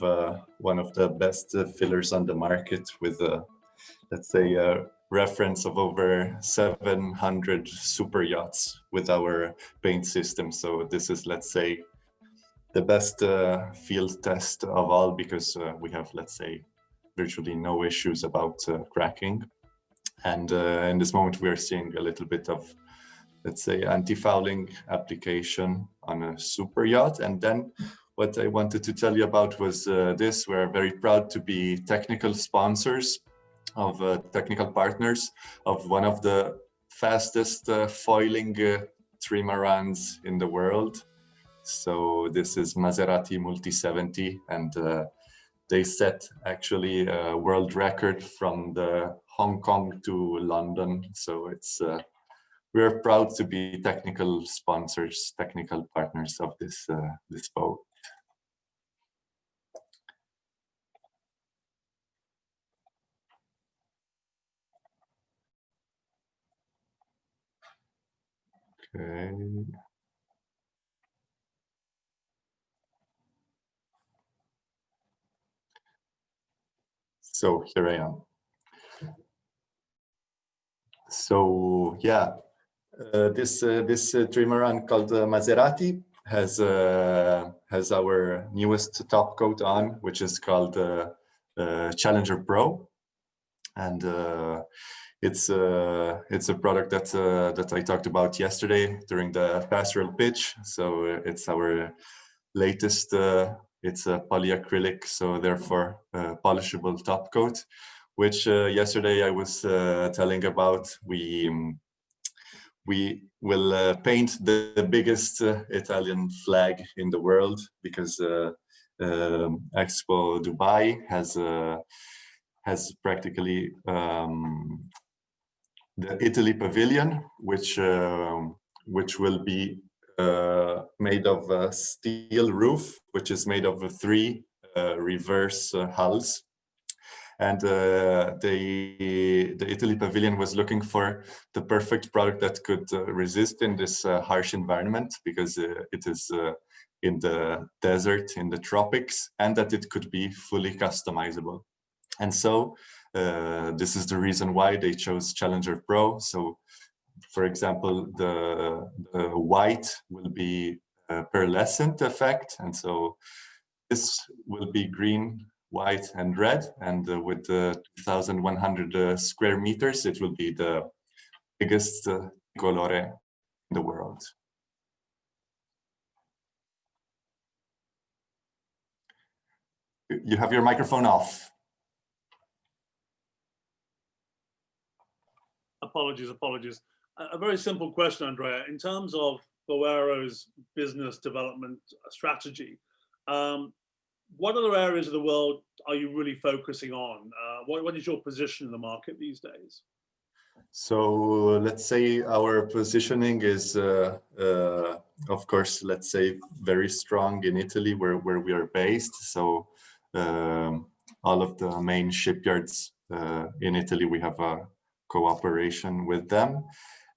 one of the best fillers on the market with, let's say, a reference of over 700 super yachts with our paint system. So this is, let's say, the best field test of all, because we have, let's say, virtually no issues about cracking. And in this moment, we are seeing a little bit of, let's say, anti-fouling application on a super yacht. And then what I wanted to tell you about was this. We're very proud to be technical sponsors of technical partners of one of the fastest foiling trimarans in the world. So this is Maserati Multi 70, and they set actually a world record from the Hong Kong to London. So it's we're proud to be technical sponsors, technical partners of this this boat. Okay. So here I am. So yeah, this trimaran called Maserati has our newest top coat on, which is called Challenger Pro, and it's a product that I talked about yesterday during the pastoral pitch. So it's our latest. It's a polyacrylic, so therefore polishable top coat, which yesterday I was telling about. We will paint the biggest Italian flag in the world, because Expo Dubai has practically the Italy pavilion, which will be made of a steel roof, which is made of 3 reverse hulls. And the Italy pavilion was looking for the perfect product that could resist in this harsh environment, because it is in the desert, in the tropics, and that it could be fully customizable. And so this is the reason why they chose Challenger Pro. So, for example, the white will be a pearlescent effect, and so this will be green, white, and red. And with the 2,100 square meters, it will be the biggest colore in the world. You have your microphone off. Apologies. A very simple question, Andrea. In terms of Boero's business development strategy, what other areas of the world are you really focusing on? What is your position in the market these days? So let's say our positioning is, of course, let's say very strong in Italy, where we are based. So all of the main shipyards in Italy, we have a cooperation with them.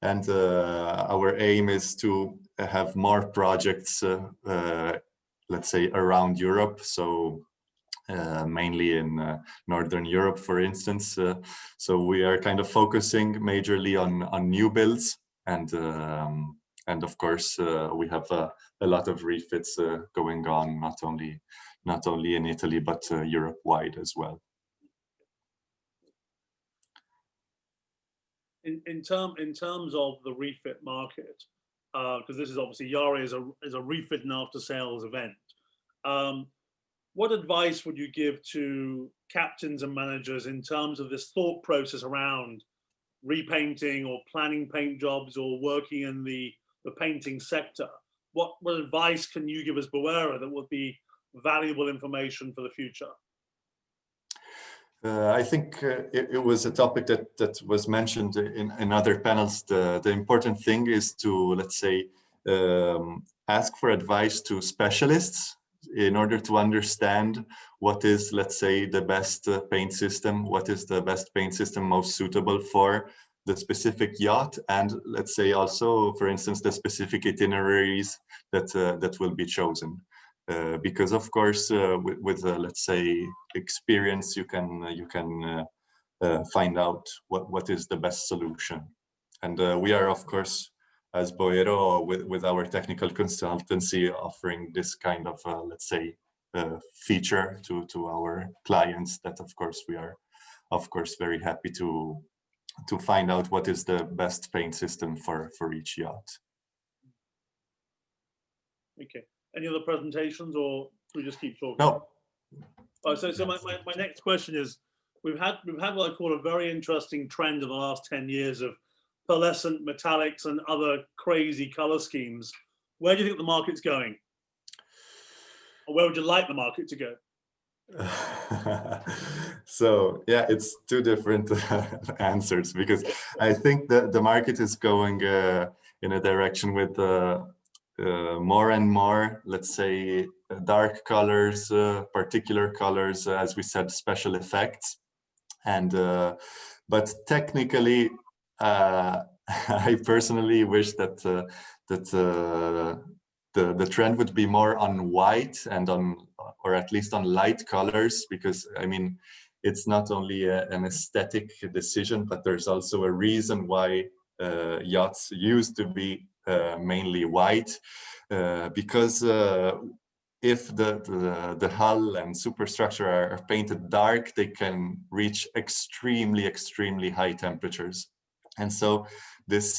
And our aim is to have more projects, let's say, around Europe. So mainly in Northern Europe, for instance. So we are kind of focusing majorly on new builds, and of course we have a lot of refits going on, not only in Italy but Europe-wide as well. In terms of the refit market, because this is obviously Yare is a refit and after sales event. What advice would you give to captains and managers in terms of this thought process around repainting or planning paint jobs or working in the painting sector? What advice can you give as Boero that would be valuable information for the future? I think it was a topic that was mentioned in other panels. The important thing is to, let's say, ask for advice to specialists in order to understand what is, let's say, the best paint system, what is the best paint system most suitable for the specific yacht, and let's say also, for instance, the specific itineraries that will be chosen. Because of course, with let's say experience, you can find out what is the best solution. And we are, of course, as Boero, with our technical consultancy, offering this kind of, let's say, feature to our clients that, of course, we are, of course, very happy to find out what is the best paint system for each yacht. Okay. Any other presentations, or do we just keep talking? No. Oh, so my next question is, we've had what I call a very interesting trend in the last 10 years of pearlescent metallics and other crazy color schemes. Where do you think the market's going? Or where would you like the market to go? So yeah, it's two different answers, because I think that the market is going in a direction with more and more, let's say, dark colors, particular colors, as we said, special effects. And but technically, I personally wish that the trend would be more on white and on, or at least on light colors, because I mean, it's not only an aesthetic decision, but there's also a reason why yachts used to be mainly white, because if the hull and superstructure are painted dark, they can reach extremely high temperatures, and so this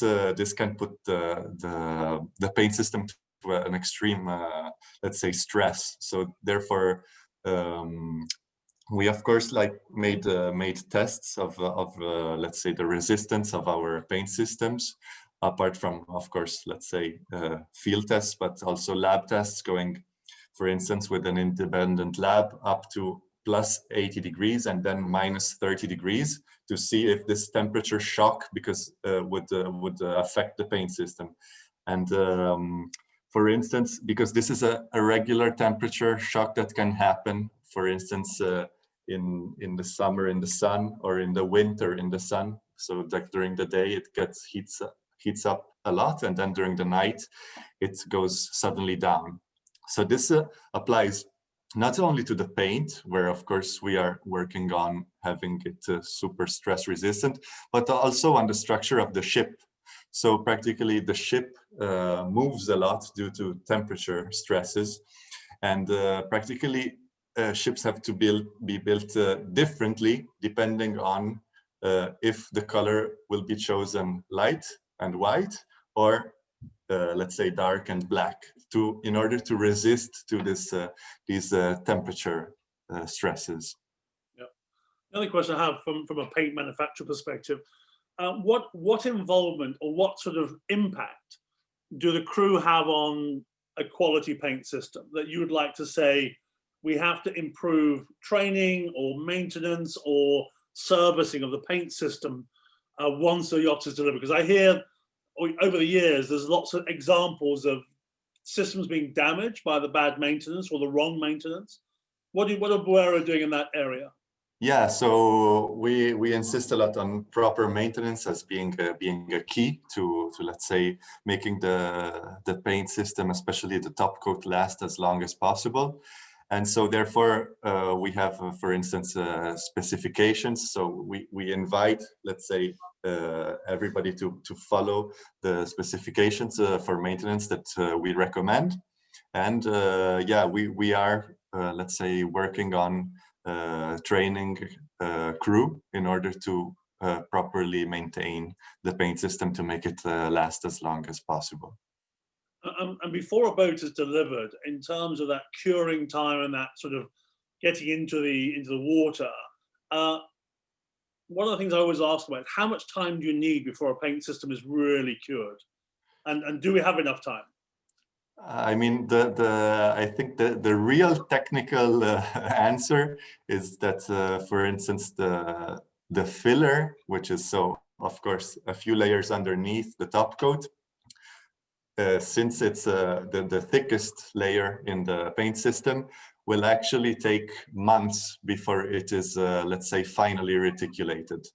can put the paint system to an extreme, let's say, stress. So therefore, we of course made tests of let's say the resistance of our paint systems, apart from, of course, let's say field tests, but also lab tests, going, for instance, with an independent lab up to plus 80 degrees and then minus 30 degrees to see if this temperature shock would affect the paint system. And for instance, because this is a regular temperature shock that can happen, for instance, in the summer in the sun, or in the winter in the sun. So like during the day it heats up a lot, and then during the night it goes suddenly down. So this applies not only to the paint, where of course we are working on having it super stress resistant, but also on the structure of the ship. So practically the ship moves a lot due to temperature stresses, and practically ships have to be built differently depending on if the color will be chosen light and white, or let's say dark and black, in order to resist to these temperature stresses. Yeah. Another question I have from a paint manufacturer perspective: what involvement or what sort of impact do the crew have on a quality paint system that you would like to say we have to improve training or maintenance or servicing of the paint system once the yacht is delivered? Because I hear over the years there's lots of examples of systems being damaged by the bad maintenance or the wrong maintenance. What are Boero doing in that area? Yeah, so we insist a lot on proper maintenance as being a key to let's say making the paint system, especially the top coat, last as long as possible. And so therefore we have, for instance, specifications. So we invite, let's say, everybody to follow the specifications for maintenance that we recommend. And yeah, we are, let's say, working on training crew in order to properly maintain the paint system to make it last as long as possible. And before a boat is delivered, in terms of that curing time and that sort of getting into the water, one of the things I always ask about is how much time do you need before a paint system is really cured, and do we have enough time? I mean, I think the real technical answer is that, for instance, the filler, which is, so of course a few layers underneath the top coat, since it's the thickest layer in the paint system, will actually take months before it is, let's say, finally reticulated.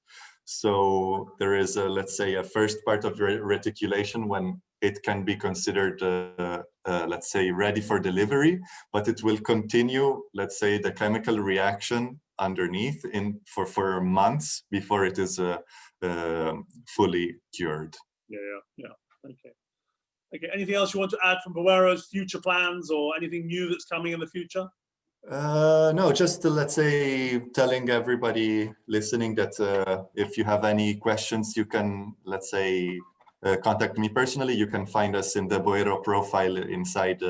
So there is, let's say, a first part of reticulation when it can be considered, let's say, ready for delivery, but it will continue, let's say, the chemical reaction underneath for months before it is fully cured. Yeah. Okay. Okay. Anything else you want to add from Boero's future plans or anything new that's coming in the future? No, just let's say telling everybody listening that if you have any questions, you can, let's say, contact me personally. You can find us in the Boero profile inside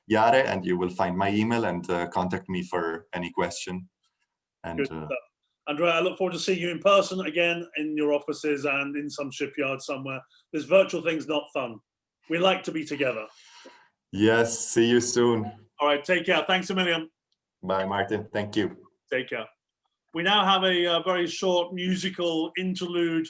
Yare, and you will find my email and contact me for any question. And good stuff. Andrea, I look forward to seeing you in person again in your offices and in some shipyard somewhere. This virtual thing's not fun. We like to be together. Yes, see you soon. All right, take care. Thanks a million. Bye, Martin. Thank you. Take care. We now have a very short musical interlude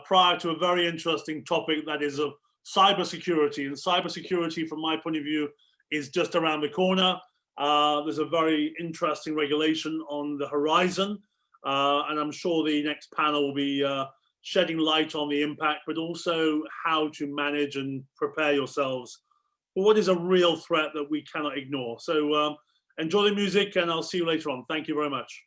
prior to a very interesting topic that is of cybersecurity. And cybersecurity, from my point of view, is just around the corner. There's a very interesting regulation on the horizon. And I'm sure the next panel will be shedding light on the impact, but also how to manage and prepare yourselves for what is a real threat that we cannot ignore. So enjoy the music, and I'll see you later on. Thank you very much.